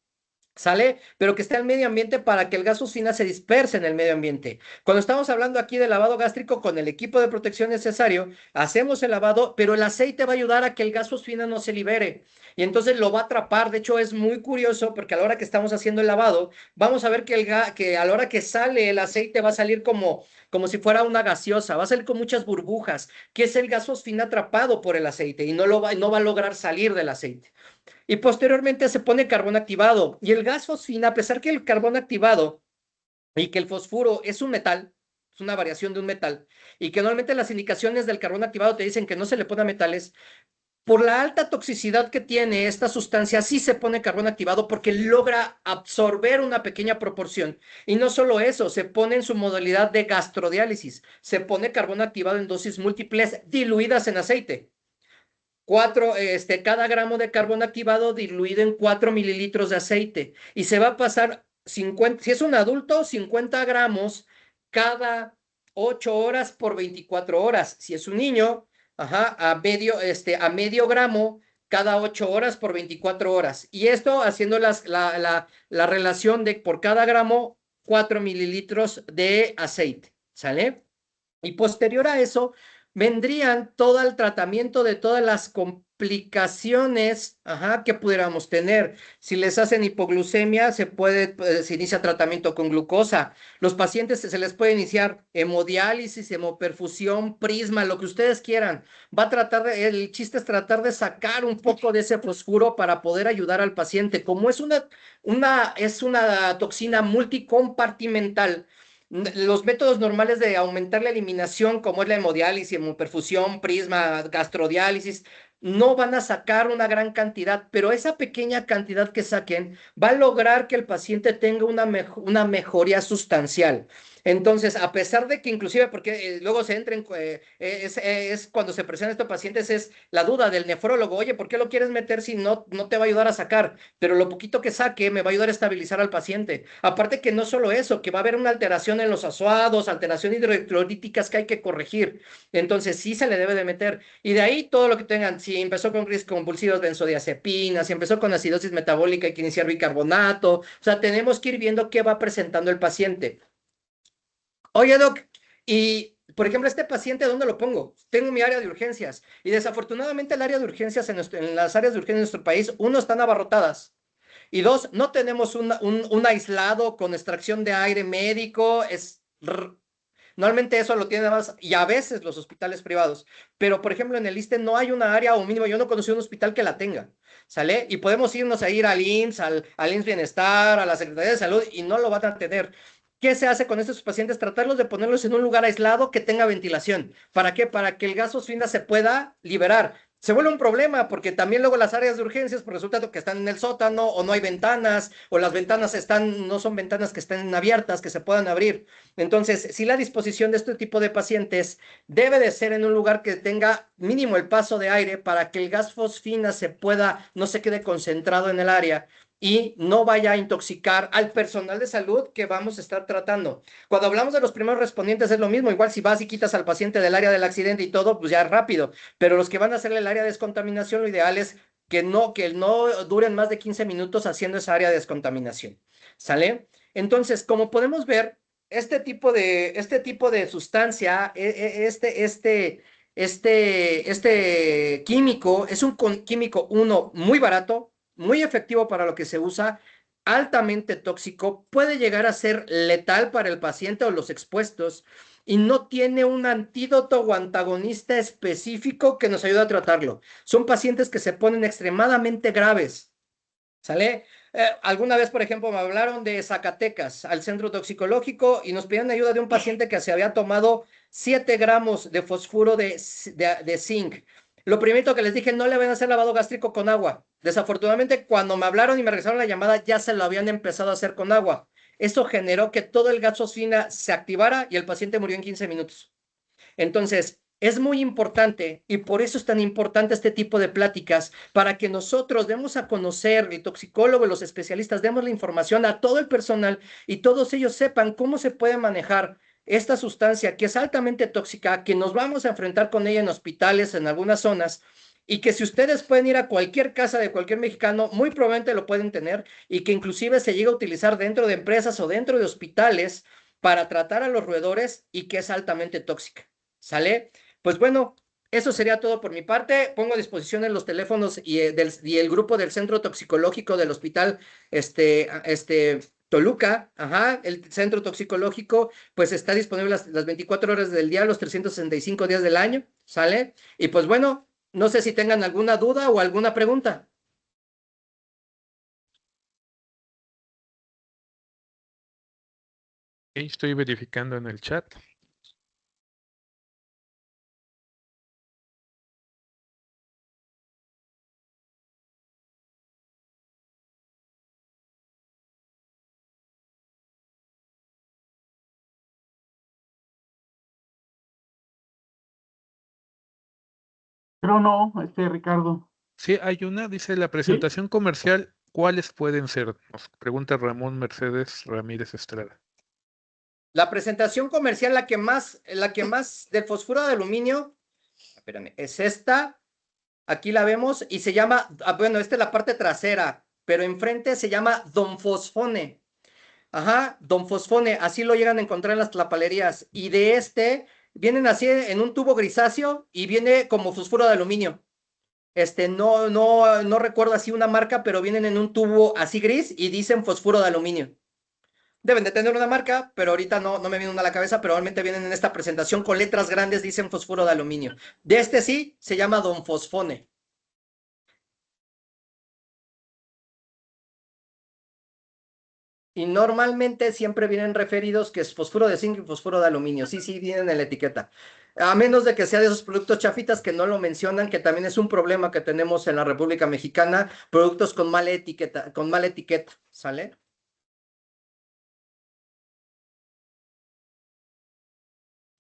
¿Sale? Pero que esté el medio ambiente para que el gas fosfina se disperse en el medio ambiente. Cuando estamos hablando aquí de lavado gástrico con el equipo de protección necesario, hacemos el lavado, pero el aceite va a ayudar a que el gas fosfina no se libere y entonces lo va a atrapar. De hecho, es muy curioso porque a la hora que estamos haciendo el lavado, vamos a ver que a la hora que sale el aceite va a salir como si fuera una gaseosa, va a salir con muchas burbujas, que es el gas fosfina atrapado por el aceite y no va a lograr salir del aceite. Y posteriormente se pone carbón activado. Y el gas fosfina, a pesar que el carbón activado y que el fosfuro es un metal, es una variación de un metal, y que normalmente las indicaciones del carbón activado te dicen que no se le pone a metales, por la alta toxicidad que tiene esta sustancia, sí se pone carbón activado porque logra absorber una pequeña proporción. Y no solo eso, se pone en su modalidad de gastrodiálisis, se pone carbón activado en dosis múltiples diluidas en aceite. Cada gramo de carbón activado diluido en 4 mililitros de aceite y se va a pasar 50, si es un adulto, 50 gramos cada 8 horas por 24 horas. Si es un niño, ajá, a medio gramo cada 8 horas por 24 horas. Y esto haciendo la relación de por cada gramo 4 mililitros de aceite, ¿sale? Y posterior a eso, vendrían todo el tratamiento de todas las complicaciones, que pudiéramos tener. Si les hacen hipoglucemia, se inicia tratamiento con glucosa. Los pacientes se les puede iniciar hemodiálisis, hemoperfusión, prisma, lo que ustedes quieran. El chiste es tratar de sacar un poco de ese fosfuro para poder ayudar al paciente. Como es una toxina multicompartimental, los métodos normales de aumentar la eliminación, como es la hemodiálisis, hemoperfusión, prisma, gastrodiálisis, no van a sacar una gran cantidad, pero esa pequeña cantidad que saquen va a lograr que el paciente tenga una mejoría sustancial. Entonces, a pesar de que inclusive, porque luego se entra es cuando se presentan estos pacientes, es la duda del nefrólogo, oye, ¿por qué lo quieres meter si no te va a ayudar a sacar? Pero lo poquito que saque me va a ayudar a estabilizar al paciente. Aparte que no solo eso, que va a haber una alteración en los azuados, alteración hidroelectrolíticas que hay que corregir. Entonces, sí se le debe de meter. Y de ahí todo lo que tengan, si empezó con crisis convulsivas, benzodiazepinas, si empezó con acidosis metabólica, hay que iniciar bicarbonato. O sea, tenemos que ir viendo qué va presentando el paciente. Oye, Doc, y por ejemplo, este paciente, ¿dónde lo pongo? Tengo mi área de urgencias y desafortunadamente el área de urgencias en las áreas de urgencia de nuestro país, uno, están abarrotadas y dos, no tenemos un aislado con extracción de aire médico. Normalmente eso lo tienen más y a veces los hospitales privados, pero por ejemplo en el ISSSTE no hay una área o mínimo, yo no conocí un hospital que la tenga, ¿sale? Y podemos irnos a ir al IMSS, al IMSS Bienestar, a la Secretaría de Salud y no lo van a tener. ¿Qué se hace con estos pacientes? Tratarlos de ponerlos en un lugar aislado que tenga ventilación. ¿Para qué? Para que el gas fosfina se pueda liberar. Se vuelve un problema porque también luego las áreas de urgencias, pues resulta que están en el sótano o no hay ventanas o las ventanas no son ventanas que estén abiertas, que se puedan abrir. Entonces, sí, la disposición de este tipo de pacientes debe de ser en un lugar que tenga mínimo el paso de aire para que el gas fosfina no se quede concentrado en el área y no vaya a intoxicar al personal de salud que vamos a estar tratando. Cuando hablamos de los primeros respondientes es lo mismo, igual si vas y quitas al paciente del área del accidente y todo, pues ya es rápido, pero los que van a hacer el área de descontaminación, lo ideal es que no duren más de 15 minutos haciendo esa área de descontaminación. ¿Sale? Entonces, como podemos ver, este tipo de sustancia, este químico es un químico, uno, muy barato, muy efectivo para lo que se usa, altamente tóxico, puede llegar a ser letal para el paciente o los expuestos y no tiene un antídoto o antagonista específico que nos ayude a tratarlo. Son pacientes que se ponen extremadamente graves. ¿Sale? Alguna vez, por ejemplo, me hablaron de Zacatecas al centro toxicológico y nos pidieron ayuda de un paciente que se había tomado 7 gramos de fosfuro de zinc. Lo primero que les dije, no le van a hacer lavado gástrico con agua. Desafortunadamente, cuando me hablaron y me regresaron la llamada, ya se lo habían empezado a hacer con agua. Eso generó que todo el gas fosfina se activara y el paciente murió en 15 minutos. Entonces, es muy importante y por eso es tan importante este tipo de pláticas, para que nosotros demos a conocer, el toxicólogo y los especialistas, demos la información a todo el personal y todos ellos sepan cómo se puede manejar esta sustancia que es altamente tóxica, que nos vamos a enfrentar con ella en hospitales, en algunas zonas, y que si ustedes pueden ir a cualquier casa de cualquier mexicano, muy probablemente lo pueden tener y que inclusive se llega a utilizar dentro de empresas o dentro de hospitales para tratar a los roedores y que es altamente tóxica. ¿Sale? Pues bueno, eso sería todo por mi parte. Pongo a disposición los teléfonos y el grupo del Centro Toxicológico del Hospital Toluca, el Centro Toxicológico, pues está disponible las 24 horas del día, los 365 días del año, ¿sale? Y pues bueno, no sé si tengan alguna duda o alguna pregunta. Estoy verificando en el chat. Pero no, Ricardo. Sí, hay una, dice la ¿Sí? presentación comercial, ¿cuáles pueden ser? Nos pregunta Ramón Mercedes Ramírez Estrada. La presentación comercial, la que más del fosfuro de aluminio, espérame, es esta. Aquí la vemos y se llama, bueno, esta es la parte trasera, pero enfrente se llama Don Fosfone. Don Fosfone, así lo llegan a encontrar en las tlapalerías. Y vienen así en un tubo grisáceo y viene como fosfuro de aluminio. No recuerdo así una marca, pero vienen en un tubo así gris y dicen fosfuro de aluminio. Deben de tener una marca, pero ahorita no me viene una a la cabeza, pero realmente vienen en esta presentación con letras grandes, dicen fosfuro de aluminio. De este sí, se llama Don Fosfone. Y normalmente siempre vienen referidos que es fosfuro de zinc y fosfuro de aluminio. Sí, sí, vienen en la etiqueta. A menos de que sea de esos productos chafitas que no lo mencionan, que también es un problema que tenemos en la República Mexicana, productos con mala etiqueta, ¿sale?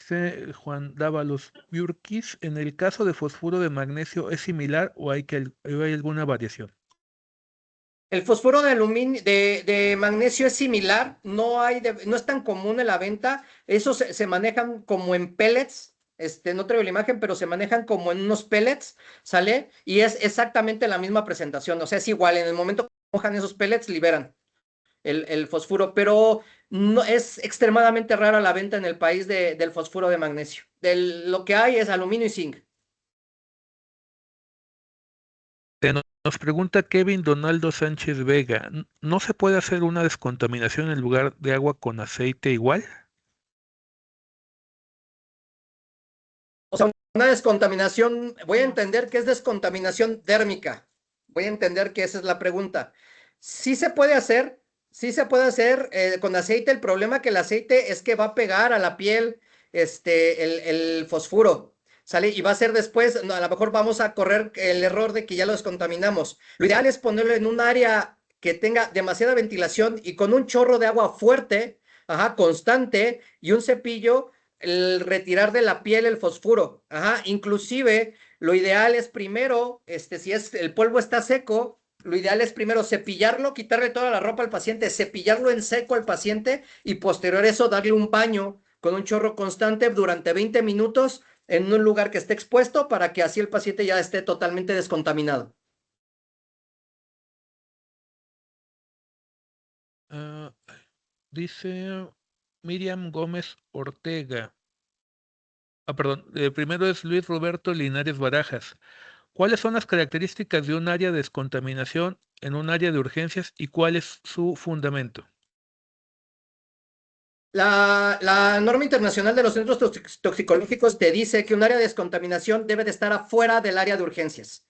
Dice Juan Dávalos, Biurquis, en el caso de fosfuro de magnesio, ¿es similar o hay alguna variación? El fosfuro de aluminio, de magnesio es similar, no es tan común en la venta. Esos se manejan como en pellets. No traigo la imagen, pero se manejan como en unos pellets, ¿sale? Y es exactamente la misma presentación. O sea, es igual. En el momento que mojan esos pellets, liberan el fosfuro, pero no es extremadamente rara la venta en el país del fosfuro de magnesio. Lo que hay es aluminio y zinc. Nos pregunta Kevin Donaldo Sánchez Vega, ¿no se puede hacer una descontaminación en lugar de agua con aceite igual? O sea, una descontaminación, voy a entender que es descontaminación térmica. Voy a entender que esa es la pregunta. Sí se puede hacer, sí se puede hacer con aceite. El problema que el aceite es que va a pegar a la piel el fosfuro, ¿sale? Y va a ser después, no, a lo mejor vamos a correr el error de que ya lo descontaminamos. Lo ideal es ponerlo en un área que tenga demasiada ventilación y con un chorro de agua fuerte, ajá, constante y un cepillo el retirar de la piel el fosfuro. Ajá, inclusive lo ideal es primero, si el polvo está seco, lo ideal es primero cepillarlo, quitarle toda la ropa al paciente, cepillarlo en seco al paciente y posterior a eso darle un baño con un chorro constante durante 20 minutos en un lugar que esté expuesto para que así el paciente ya esté totalmente descontaminado. Ah, dice Miriam Gómez Ortega. Perdón, primero es Luis Roberto Linares Barajas. ¿Cuáles son las características de un área de descontaminación en un área de urgencias y cuál es su fundamento? La norma internacional de los centros toxicológicos te dice que un área de descontaminación debe de estar afuera del área de urgencias.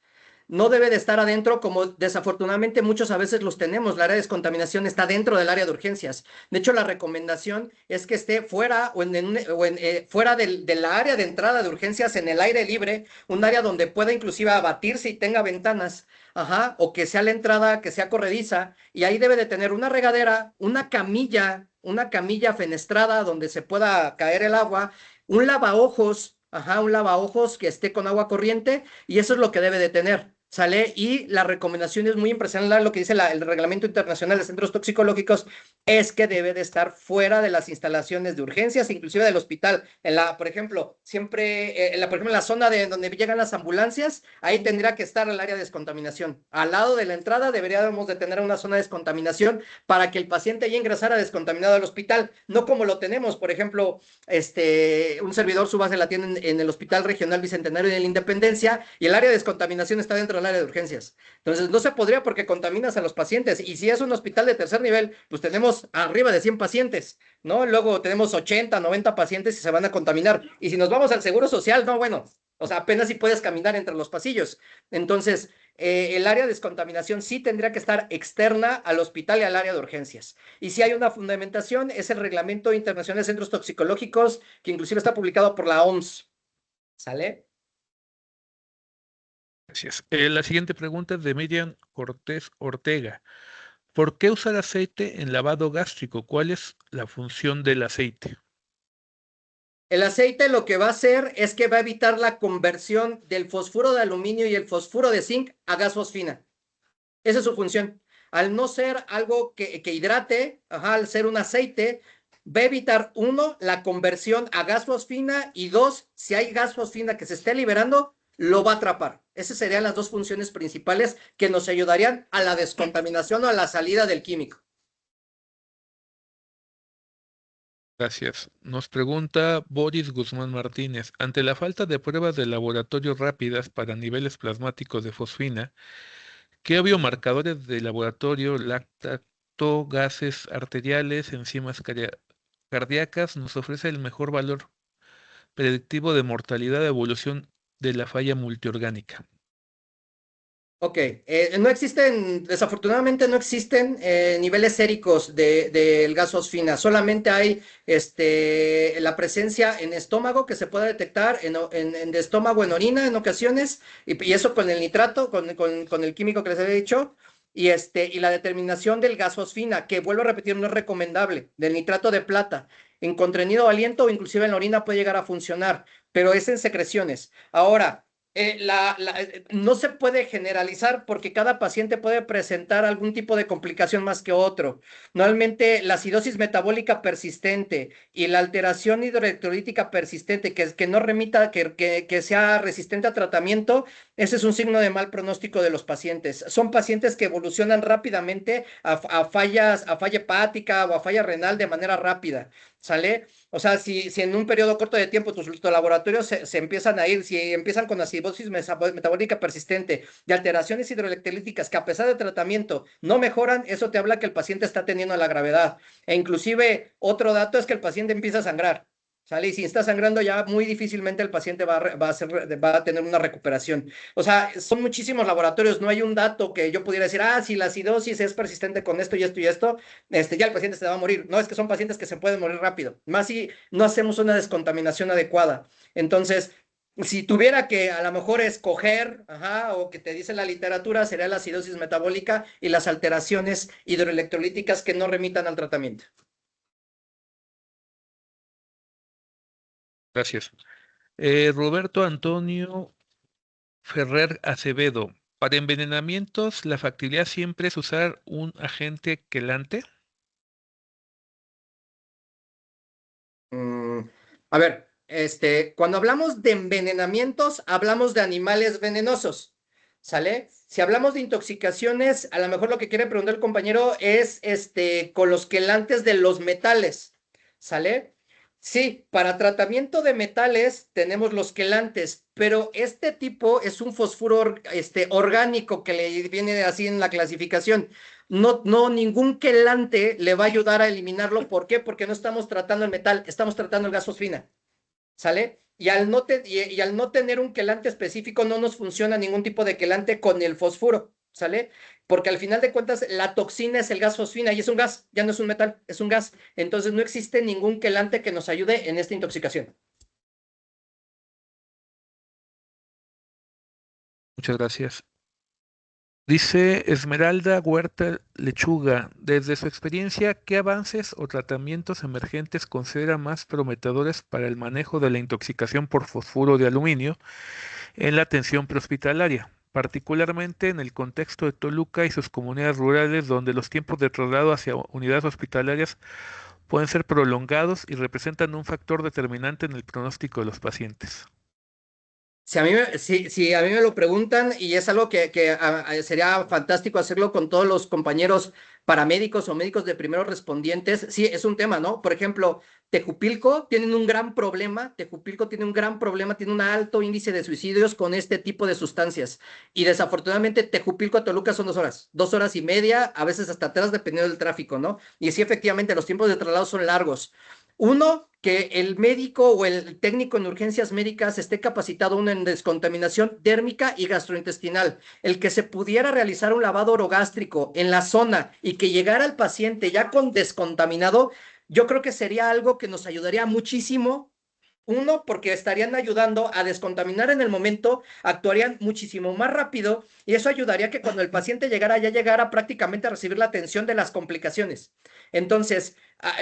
No debe de estar adentro, como desafortunadamente muchos a veces los tenemos. La área de descontaminación está dentro del área de urgencias. De hecho, la recomendación es que esté fuera fuera de la área de entrada de urgencias, en el aire libre, un área donde pueda inclusive abatirse y tenga ventanas, ajá, o que sea la entrada, que sea corrediza, y ahí debe de tener una regadera, una camilla fenestrada donde se pueda caer el agua, un lavaojos, ajá, un lavaojos que esté con agua corriente, y eso es lo que debe de tener. ¿Sale? Y la recomendación es muy impresionante, lo que dice el Reglamento Internacional de Centros Toxicológicos es que debe de estar fuera de las instalaciones de urgencias, inclusive del hospital. Por ejemplo, siempre, por ejemplo, en la zona de donde llegan las ambulancias, ahí tendría que estar el área de descontaminación. Al lado de la entrada deberíamos de tener una zona de descontaminación para que el paciente ya ingresara descontaminado al hospital, no como lo tenemos, por ejemplo, un servidor su base la tiene en el Hospital Regional Bicentenario de la Independencia y el área de descontaminación está dentro del área de urgencias. Entonces, no se podría porque contaminas a los pacientes. Y si es un hospital de tercer nivel, pues tenemos arriba de 100 pacientes, ¿no? Luego tenemos 80, 90 pacientes y se van a contaminar. Y si nos vamos al Seguro Social, no, bueno, o sea, apenas si puedes caminar entre los pasillos. Entonces, el área de descontaminación sí tendría que estar externa al hospital y al área de urgencias. Y si hay una fundamentación, es el Reglamento Internacional de Centros Toxicológicos, que inclusive está publicado por la OMS. ¿Sale? Gracias. La siguiente pregunta es de Miriam Cortés Ortega. ¿Por qué usar aceite en lavado gástrico? ¿Cuál es la función del aceite? El aceite lo que va a hacer es que va a evitar la conversión del fosfuro de aluminio y el fosfuro de zinc a gas fosfina. Esa es su función. Al no ser algo que hidrate, ajá, al ser un aceite, va a evitar, uno, la conversión a gas fosfina y dos, si hay gas fosfina que se esté liberando, lo va a atrapar. Esas serían las dos funciones principales que nos ayudarían a la descontaminación o a la salida del químico. Gracias. Nos pregunta Boris Guzmán Martínez, ante la falta de pruebas de laboratorio rápidas para niveles plasmáticos de fosfina, ¿qué biomarcadores de laboratorio, lactato, gases arteriales, enzimas cardíacas nos ofrece el mejor valor predictivo de mortalidad de evolución de la falla multiorgánica? Ok, no existen, desafortunadamente no existen niveles séricos del gas fosfina, solamente hay la presencia en estómago que se puede detectar, en de estómago, en orina en ocasiones, y eso con el nitrato, con el químico que les había dicho, y la determinación del gas fosfina, que vuelvo a repetir, no es recomendable, del nitrato de plata, en contenido de aliento o inclusive en la orina puede llegar a funcionar, pero es en secreciones. Ahora, no se puede generalizar porque cada paciente puede presentar algún tipo de complicación más que otro. Normalmente la acidosis metabólica persistente y la alteración hidroelectrolítica persistente que no remita, que sea resistente a tratamiento, ese es un signo de mal pronóstico de los pacientes. Son pacientes que evolucionan rápidamente a falla hepática o a falla renal de manera rápida. ¿Sale? O sea, si en un periodo corto de tiempo tus laboratorios se empiezan a ir, si empiezan con acidosis metabólica persistente y alteraciones hidroelectrolíticas que a pesar de tratamiento no mejoran, eso te habla que el paciente está teniendo la gravedad. E inclusive otro dato es que el paciente empieza a sangrar. ¿Sale? Y si está sangrando ya muy difícilmente el paciente va a tener una recuperación. O sea, son muchísimos laboratorios, no hay un dato que yo pudiera decir, si la acidosis es persistente con esto y esto y esto, ya el paciente se va a morir. No, es que son pacientes que se pueden morir rápido, más si no hacemos una descontaminación adecuada. Entonces, si tuviera que a lo mejor escoger, o que te dice la literatura, sería la acidosis metabólica y las alteraciones hidroelectrolíticas que no remitan al tratamiento. Gracias. Roberto Antonio Ferrer Acevedo. Para envenenamientos, la factibilidad siempre es usar un agente quelante. Mm, a ver, cuando hablamos de envenenamientos, hablamos de animales venenosos, ¿sale? Si hablamos de intoxicaciones, a lo mejor lo que quiere preguntar el compañero es, con los quelantes de los metales, ¿sale? Sí, para tratamiento de metales tenemos los quelantes, pero este tipo es un fosfuro, orgánico que le viene así en la clasificación. No, no, ningún quelante le va a ayudar a eliminarlo. ¿Por qué? Porque no estamos tratando el metal, estamos tratando el gas fosfina. ¿Sale? Y al no tener un quelante específico, no nos funciona ningún tipo de quelante con el fosfuro. ¿Sale? Porque al final de cuentas, la toxina es el gas fosfina y es un gas, ya no es un metal, es un gas. Entonces, no existe ningún quelante que nos ayude en esta intoxicación. Muchas gracias. Dice Esmeralda Huerta Lechuga, desde su experiencia, ¿qué avances o tratamientos emergentes considera más prometedores para el manejo de la intoxicación por fosfuro de aluminio en la atención prehospitalaria, particularmente en el contexto de Toluca y sus comunidades rurales donde los tiempos de traslado hacia unidades hospitalarias pueden ser prolongados y representan un factor determinante en el pronóstico de los pacientes? Si a mí me lo preguntan y es algo que sería fantástico hacerlo con todos los compañeros paramédicos o médicos de primeros respondientes, sí, es un tema, ¿no? Por ejemplo, Tejupilco tiene un gran problema, tiene un alto índice de suicidios con este tipo de sustancias. Y desafortunadamente Tejupilco a Toluca son 2 horas y media, a veces hasta 3 dependiendo del tráfico, ¿no? Y sí, efectivamente, los tiempos de traslado son largos. Uno, que el médico o el técnico en urgencias médicas esté capacitado uno en descontaminación térmica y gastrointestinal. El que se pudiera realizar un lavado orogástrico en la zona y que llegara el paciente ya con descontaminado, yo creo que sería algo que nos ayudaría muchísimo. Uno, porque estarían ayudando a descontaminar en el momento, actuarían muchísimo más rápido y eso ayudaría que cuando el paciente llegara, ya llegara prácticamente a recibir la atención de las complicaciones. Entonces,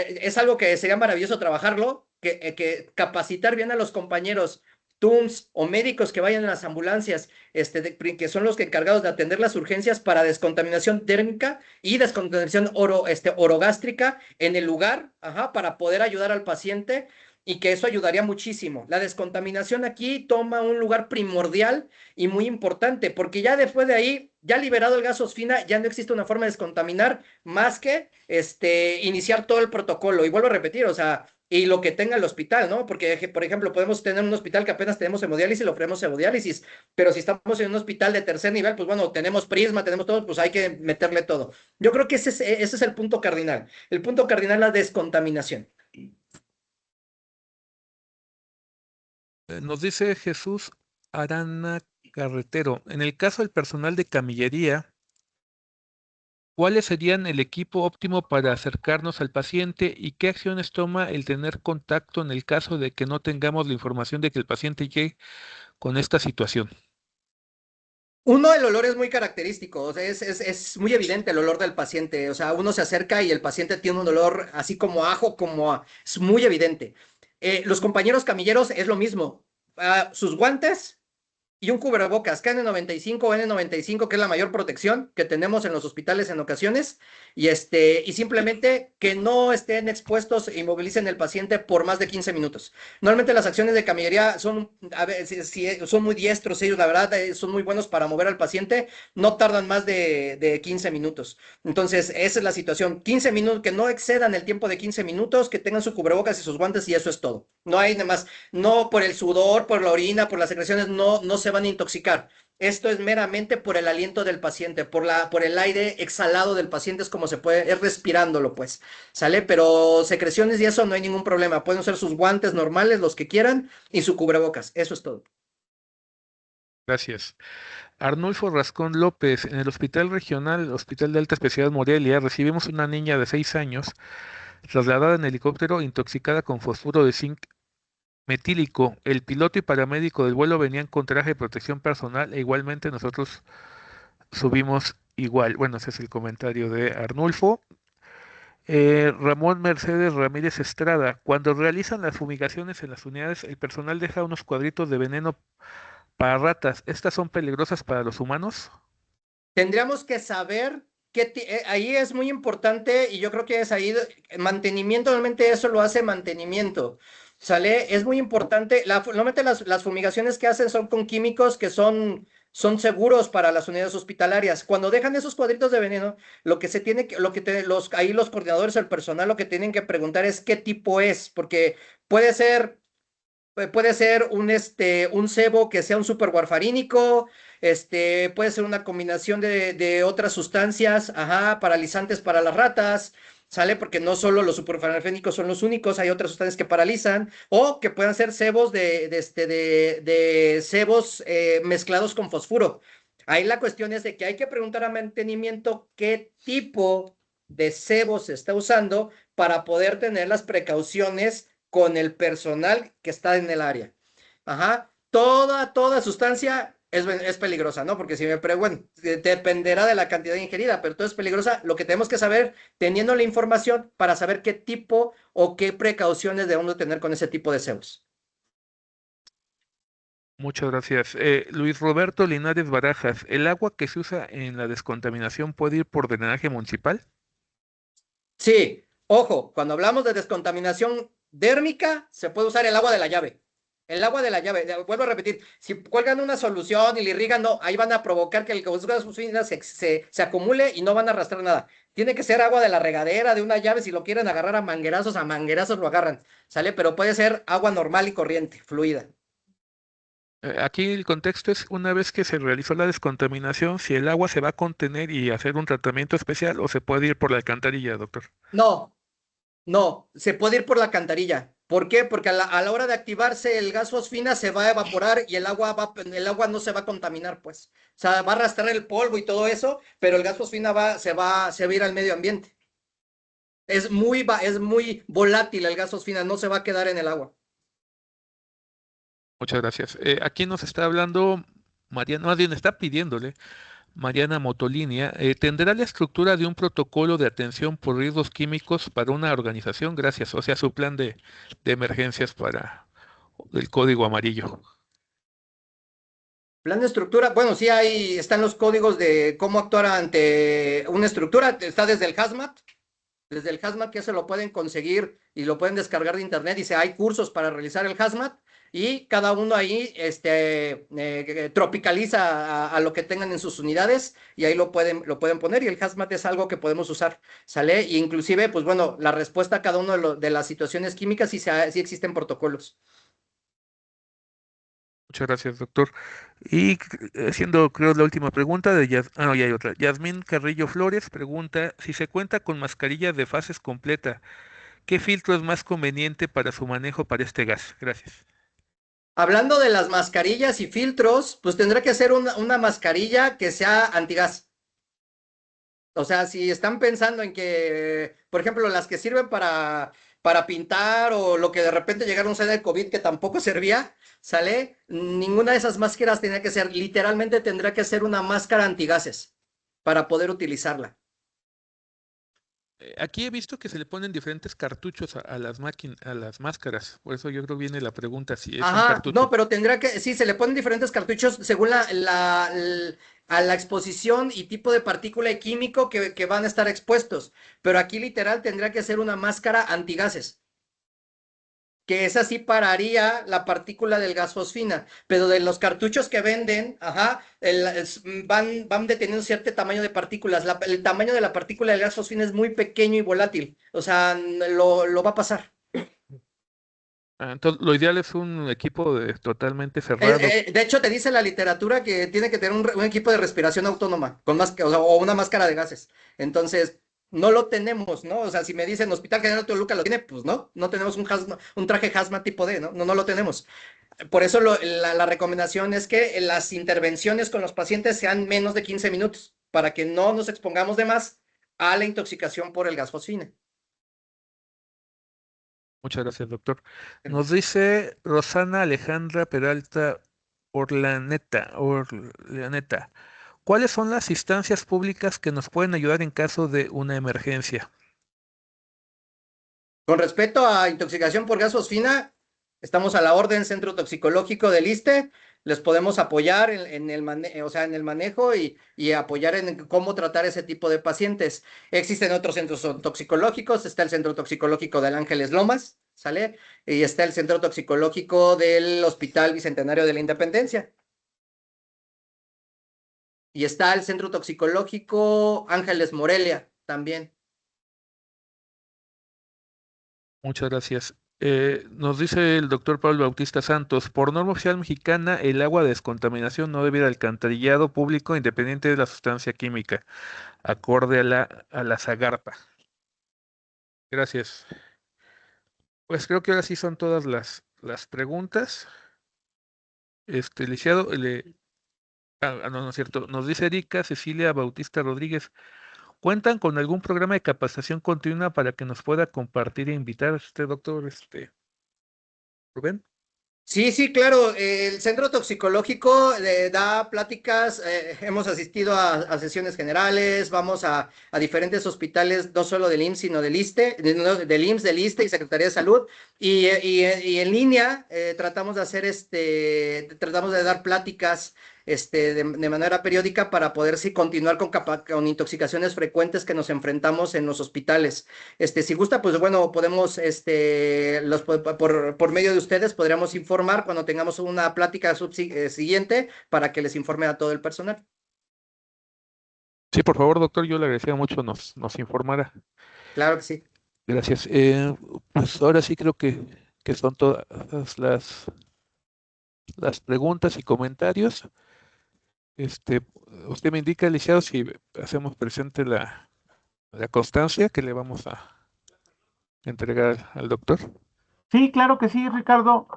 es algo que sería maravilloso trabajarlo, que capacitar bien a los compañeros TUMS o médicos que vayan en las ambulancias, que son los encargados de atender las urgencias para descontaminación térmica y descontaminación orogástrica en el lugar, para poder ayudar al paciente y que eso ayudaría muchísimo. La descontaminación aquí toma un lugar primordial y muy importante, porque ya después de ahí, ya liberado el gas fosfina, ya no existe una forma de descontaminar más que iniciar todo el protocolo. Y vuelvo a repetir, o sea, y lo que tenga el hospital, ¿no? Porque, por ejemplo, podemos tener un hospital que apenas tenemos hemodiálisis y le ofrecemos hemodiálisis, pero si estamos en un hospital de tercer nivel, pues bueno, tenemos prisma, tenemos todo, pues hay que meterle todo. Yo creo que ese es el punto cardinal. El punto cardinal es la descontaminación. Nos dice Jesús Arana Carretero, en el caso del personal de camillería, ¿cuáles serían el equipo óptimo para acercarnos al paciente y qué acciones toma el tener contacto en el caso de que no tengamos la información de que el paciente llegue con esta situación? Uno, el olor es muy característico, o sea, es muy evidente el olor del paciente, o sea, uno se acerca y el paciente tiene un olor así como a ajo, es muy evidente. Los compañeros camilleros es lo mismo. Sus guantes y un cubrebocas KN95 o N95, que es la mayor protección que tenemos en los hospitales en ocasiones, y simplemente que no estén expuestos e inmovilicen el paciente por más de 15 minutos. Normalmente las acciones de camillería son, a ver, son muy diestros ellos, la verdad, son muy buenos para mover al paciente, no tardan más de 15 minutos. Entonces, esa es la situación. 15 minutos, que no excedan el tiempo de 15 minutos, que tengan su cubrebocas y sus guantes y eso es todo. No hay nada más, no por el sudor, por la orina, por las secreciones, no se van a intoxicar. Esto es meramente por el aliento del paciente, por el aire exhalado del paciente, es como se puede, es respirándolo, pues, ¿sale? Pero secreciones y eso no hay ningún problema. Pueden usar sus guantes normales, los que quieran, y su cubrebocas. Eso es todo. Gracias. Arnulfo Rascón López, en el Hospital Regional, Hospital de Alta Especialidad Morelia, recibimos una niña de 6 años trasladada en helicóptero intoxicada con fosfuro de zinc metílico. El piloto y paramédico del vuelo venían con traje de protección personal e igualmente nosotros subimos igual. Bueno, ese es el comentario de Arnulfo. Ramón Mercedes Ramírez Estrada, cuando realizan las fumigaciones en las unidades, el personal deja unos cuadritos de veneno para ratas. ¿Estas son peligrosas para los humanos? Tendríamos que saber ahí es muy importante y yo creo que es ahí mantenimiento, normalmente eso lo hace mantenimiento, ¿sale? Es muy importante, normalmente las fumigaciones que hacen son con químicos que son seguros para las unidades hospitalarias. Cuando dejan esos cuadritos de veneno, lo que se tiene que, lo que ahí los coordinadores, el personal, lo que tienen que preguntar es qué tipo es, porque puede ser un cebo que sea un superwarfarínico, puede ser una combinación de otras sustancias, ajá, paralizantes para las ratas, ¿sale? Porque no solo los superwarfarínicos son los únicos, hay otras sustancias que paralizan, o que puedan ser cebos de cebos mezclados con fosfuro. Ahí la cuestión es de que hay que preguntar a mantenimiento qué tipo de cebo se está usando para poder tener las precauciones con el personal que está en el área. Ajá. Toda sustancia es peligrosa, ¿no? Porque si me pregunto, dependerá de la cantidad ingerida, pero todo es peligrosa. Lo que tenemos que saber, teniendo la información, para saber qué tipo o qué precauciones debemos tener con ese tipo de cebos. Muchas gracias. Luis Roberto Linares Barajas, ¿el agua que se usa en la descontaminación puede ir por drenaje municipal? Sí, ojo, cuando hablamos de descontaminación dérmica, se puede usar el agua de la llave. El agua de la llave, vuelvo a repetir, si cuelgan una solución y le irrigan, no, ahí van a provocar que el gas se acumule y no van a arrastrar nada. Tiene que ser agua de la regadera, de una llave, si lo quieren agarrar a manguerazos lo agarran, ¿sale? Pero puede ser agua normal y corriente, fluida. Aquí el contexto es una vez que se realizó la descontaminación, si el agua se va a contener y hacer un tratamiento especial o se puede ir por la alcantarilla, doctor. No, no, se puede ir por la alcantarilla. ¿Por qué? Porque a la hora de activarse el gas fosfina se va a evaporar y el agua no se va a contaminar, pues. O sea, va a arrastrar el polvo y todo eso, pero el gas fosfina se va a ir al medio ambiente. Es muy volátil el gas fosfina, no se va a quedar en el agua. Muchas gracias. Aquí nos está hablando Mariana, más bien está pidiéndole Mariana Motolinia, ¿tendrá la estructura de un protocolo de atención por riesgos químicos para una organización? Gracias. O sea, su plan de emergencias para el código amarillo. Plan de estructura, bueno, sí, ahí están los códigos de cómo actuar ante una estructura, está desde el hazmat que se lo pueden conseguir y lo pueden descargar de internet, dice, hay cursos para realizar el hazmat, y cada uno ahí tropicaliza a lo que tengan en sus unidades y ahí lo pueden poner y el hazmat es algo que podemos usar, ¿sale? Y inclusive, pues bueno, la respuesta a cada uno de las situaciones químicas sí existen protocolos. Muchas gracias, doctor. Y siendo, creo, la última pregunta de no, ya hay otra. Yasmín Carrillo Flores pregunta si se cuenta con mascarillas de fases completa, ¿qué filtro es más conveniente para su manejo para este gas? Gracias. Hablando de las mascarillas y filtros, pues tendrá que ser una mascarilla que sea antigas. O sea, si están pensando en que, por ejemplo, las que sirven para pintar o lo que de repente llegaron a ser el COVID que tampoco servía, ¿sale? Ninguna de esas máscaras tenía que ser, literalmente tendrá que ser una máscara antigases para poder utilizarla. Aquí he visto que se le ponen diferentes cartuchos a las máquinas, a las máscaras. Por eso yo creo viene la pregunta si es un Ajá, no, cartucho. pero tendrá que, sí, se le ponen diferentes cartuchos según a la exposición y tipo de partícula y químico que van a estar expuestos. Pero aquí literal tendrá que ser una máscara antigases, que esa sí pararía la partícula del gas fosfina, pero de los cartuchos que venden, ajá, van deteniendo cierto tamaño de partículas. El tamaño de la partícula del gas fosfina es muy pequeño y volátil, o sea, lo va a pasar. Entonces, lo ideal es un equipo totalmente cerrado. De hecho, te dice la literatura que tiene que tener un equipo de respiración autónoma, o sea, o una máscara de gases. Entonces, no lo tenemos, ¿no? O sea, si me dicen Hospital General Toluca lo tiene, pues no, no tenemos un traje hazmat tipo D, ¿no? No, no lo tenemos. Por eso la recomendación es que las intervenciones con los pacientes sean menos de 15 minutos, para que no nos expongamos de más a la intoxicación por el gas fosfina. Muchas gracias, doctor. Nos dice Rosana Alejandra Peralta Orlaneta, ¿cuáles son las instancias públicas que nos pueden ayudar en caso de una emergencia? Con respecto a intoxicación por gas fosfina, estamos a la orden Centro Toxicológico del ISSSTE, les podemos apoyar o sea, en el manejo y apoyar en cómo tratar ese tipo de pacientes. Existen otros centros toxicológicos, está el Centro Toxicológico del Ángeles Lomas, ¿sale? Y está el Centro Toxicológico del Hospital Bicentenario de la Independencia. Y está el Centro Toxicológico Ángeles Morelia también. Muchas gracias. Nos dice el doctor Pablo Bautista Santos, por norma oficial mexicana, el agua de descontaminación no debe ir al alcantarillado público independiente de la sustancia química, acorde a la Zagarpa. Gracias. Pues creo que ahora sí son todas las preguntas. Lisiado, no, no es cierto. Nos dice Erika Cecilia Bautista Rodríguez, ¿cuentan con algún programa de capacitación continua para que nos pueda compartir e invitar a este doctor, Rubén? Sí, sí, claro. El centro toxicológico da pláticas. Hemos asistido a sesiones generales, vamos a diferentes hospitales, no solo del IMSS, sino del ISSSTE, no, del IMSS, del ISSSTE y Secretaría de Salud. Y en línea tratamos de hacer tratamos de dar pláticas de manera periódica para poder sí, continuar con intoxicaciones frecuentes que nos enfrentamos en los hospitales. Si gusta, pues bueno, podemos, por medio de ustedes, podríamos informar cuando tengamos una plática siguiente para que les informe a todo el personal. Sí, por favor, doctor, yo le agradecería mucho nos informara. Claro que sí. Gracias. Pues ahora sí creo que son todas las preguntas y comentarios. Este, usted me indica, licenciado, si hacemos presente la constancia que le vamos a entregar al doctor. Sí, claro que sí, Ricardo.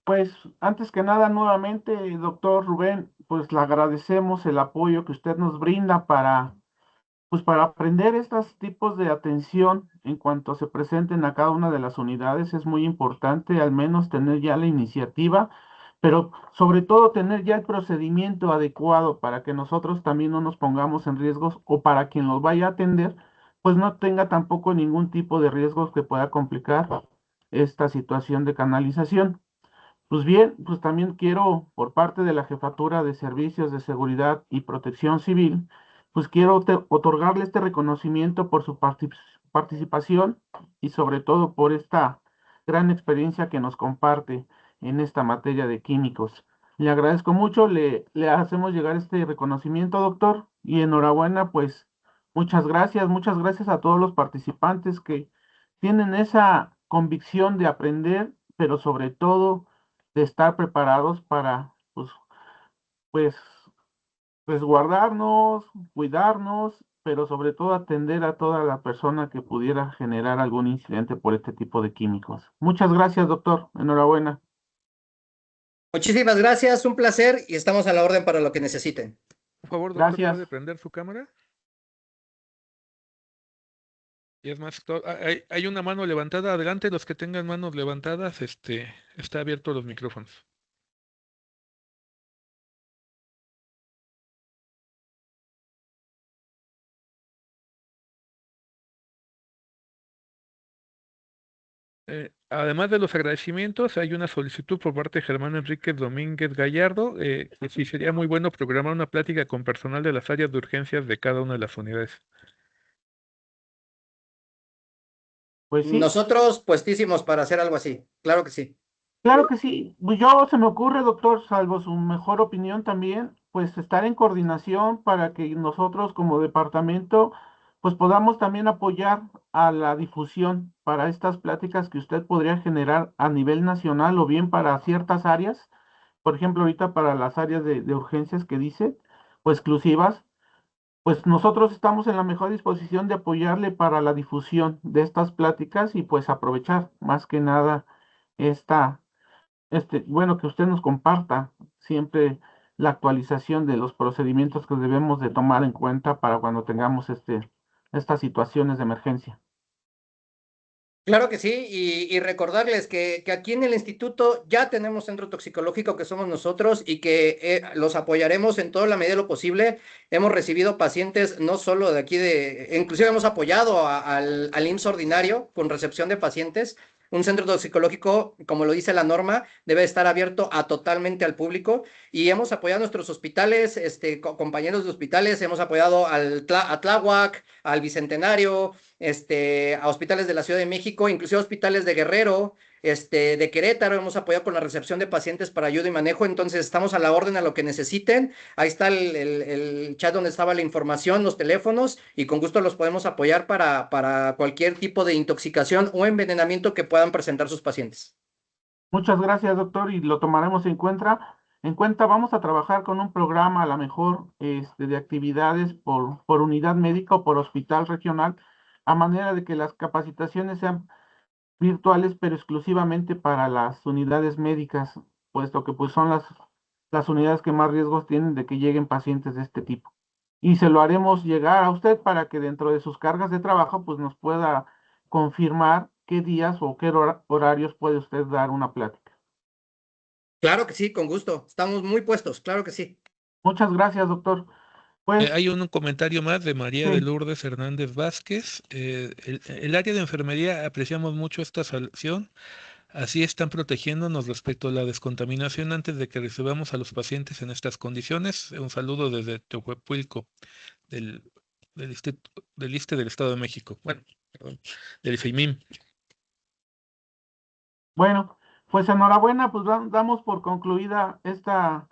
Pues antes que nada, nuevamente, doctor Rubén, pues le agradecemos el apoyo que usted nos brinda pues para aprender estos tipos de atención en cuanto se presenten a cada una de las unidades. Es muy importante al menos tener ya la iniciativa, pero sobre todo tener ya el procedimiento adecuado para que nosotros también no nos pongamos en riesgos o para quien los vaya a atender, pues no tenga tampoco ningún tipo de riesgos que pueda complicar esta situación de canalización. Pues bien, pues también quiero, por parte de la Jefatura de Servicios de Seguridad y Protección Civil, pues quiero otorgarle este reconocimiento por su participación y sobre todo por esta gran experiencia que nos comparte. en esta materia de químicos. Le agradezco mucho, le hacemos llegar este reconocimiento, doctor, y enhorabuena, pues muchas gracias a todos los participantes que tienen esa convicción de aprender, pero sobre todo de estar preparados para, pues resguardarnos, cuidarnos, pero sobre todo atender a toda la persona que pudiera generar algún incidente por este tipo de químicos. Muchas gracias, doctor. Enhorabuena. Muchísimas gracias, un placer y estamos a la orden para lo que necesiten. Por favor, doctor, Gracias. ¿puede prender su cámara? Y es más, hay una mano levantada. Adelante, los que tengan manos levantadas, está abierto los micrófonos. Además de los agradecimientos, hay una solicitud por parte de Germán Enríquez Domínguez Gallardo, que sí sería muy bueno programar una plática con personal de las áreas de urgencias de cada una de las unidades. Pues sí, Nosotros puestísimos para hacer algo así, claro que sí. claro que sí. Pues yo se me ocurre, doctor, salvo su mejor opinión también, pues estar en coordinación para que nosotros como departamento pues podamos también apoyar a la difusión para estas pláticas que usted podría generar a nivel nacional o bien para ciertas áreas. Por ejemplo, ahorita para las áreas de urgencias que dice, o exclusivas, pues nosotros estamos en la mejor disposición de apoyarle para la difusión de estas pláticas y pues aprovechar más que nada esta bueno, que usted nos comparta siempre la actualización de los procedimientos que debemos de tomar en cuenta para cuando tengamos estas situaciones de emergencia. Claro que sí, y recordarles que aquí en el instituto ya tenemos centro toxicológico que somos nosotros y que los apoyaremos en toda la medida de lo posible. Hemos recibido pacientes no solo de aquí inclusive hemos apoyado al IMSS ordinario con recepción de pacientes. Un centro toxicológico, como lo dice la norma, debe estar abierto totalmente al público y hemos apoyado a nuestros hospitales, compañeros de hospitales, hemos apoyado a Tláhuac, al Bicentenario, a hospitales de la Ciudad de México, inclusive hospitales de Guerrero, de Querétaro, hemos apoyado con la recepción de pacientes para ayuda y manejo, entonces estamos a la orden a lo que necesiten. Ahí está el chat donde estaba la información, los teléfonos, y con gusto los podemos apoyar para cualquier tipo de intoxicación o envenenamiento que puedan presentar sus pacientes. Muchas gracias, doctor, y lo tomaremos en cuenta. En cuenta, vamos a trabajar con un programa a lo mejor de actividades por unidad médica o por hospital regional, a manera de que las capacitaciones sean virtuales, pero exclusivamente para las unidades médicas, puesto que pues son las unidades que más riesgos tienen de que lleguen pacientes de este tipo. Y se lo haremos llegar a usted para que dentro de sus cargas de trabajo pues nos pueda confirmar qué días o qué horarios puede usted dar una plática. Claro que sí, con gusto. Estamos muy puestos, claro que sí. Muchas gracias, doctor. Pues Hay un comentario más de María de sí, Lourdes Hernández Vázquez. El área de enfermería apreciamos mucho esta acción. Así están protegiéndonos respecto a la descontaminación antes de que recibamos a los pacientes en estas condiciones. Un saludo desde Tehuepulco, del, del ISSSTE del Estado de México. Bueno, perdón, del IFEMIM. bueno, pues enhorabuena, pues damos por concluida esta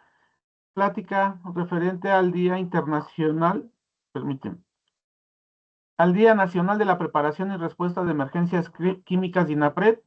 plática referente al Día Internacional, permíteme, al Día Nacional de la Preparación y Respuesta de Emergencias Químicas INAPRED.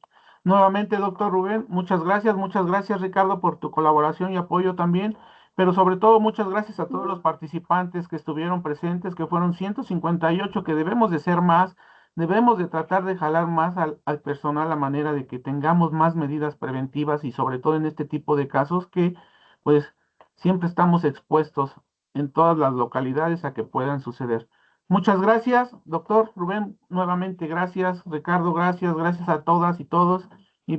Nuevamente, doctor Rubén, muchas gracias, Ricardo, por tu colaboración y apoyo también, pero sobre todo muchas gracias a todos los participantes que estuvieron presentes, que fueron 158, que debemos de ser más, debemos de tratar de jalar más al personal a manera de que tengamos más medidas preventivas y sobre todo en este tipo de casos que pues siempre estamos expuestos en todas las localidades a que puedan suceder. Muchas gracias, doctor Rubén, nuevamente gracias, Ricardo, gracias a todas y todos.